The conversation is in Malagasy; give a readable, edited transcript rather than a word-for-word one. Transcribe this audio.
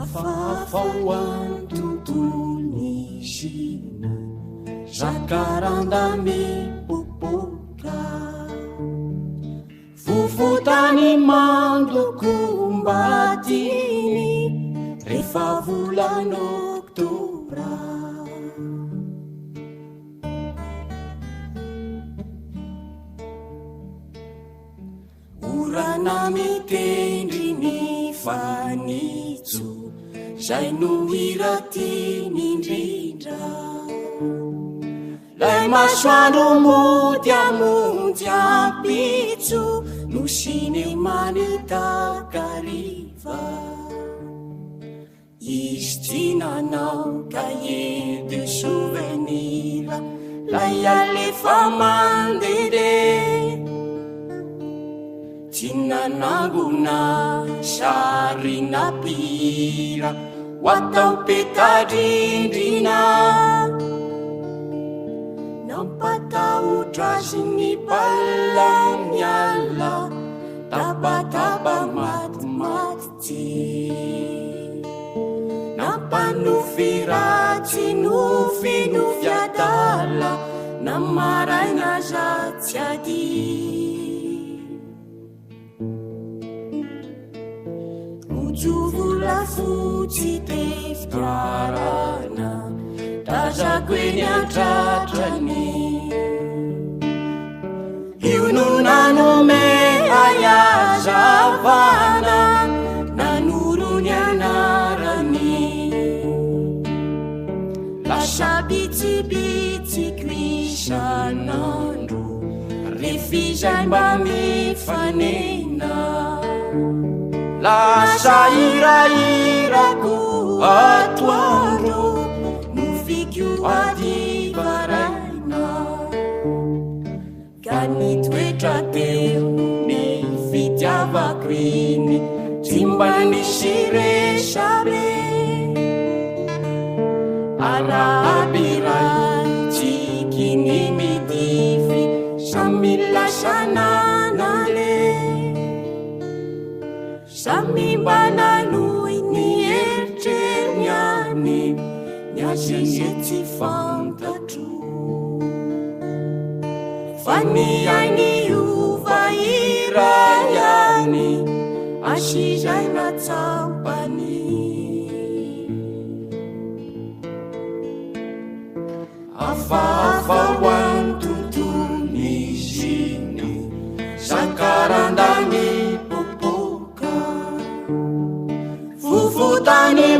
Fafafaoany tontolony zina zakaranda mipopoka fofotany mandoko mbatiny rehefa volana oktobra orana mitendry ny fanitso zay no iratiny indrindra lay masoandro mody amonjy ampitso no sinemany takariva izy tsy nanao cahier de souvenir lay alefa mandede tsy nanangona sarina pira watao petadrindrina nampatahotra azy ny palamiala tabataba matimaty tsy nampanofy ratsy nofinofy adala namaraina zatsy ady rojovola fotsy tefitarana tazako eny antratrany io no nanome ayazavana nanoro-ny anarany lasa bitsibitsiko isanandro refizay mba mifanena lasa irairako atoandro no fikio adivaraina ka nitoetra teo ny fitiavako iny tsy mba nisy resabe arahabiray tsikiny midify samy lasananale samy mba nanohy ny eritreriny any ny azeze tsy fantatro fa ny ainy ova iray any asizay ratsampany afafaoany tontolony ziny zakarandany fofotany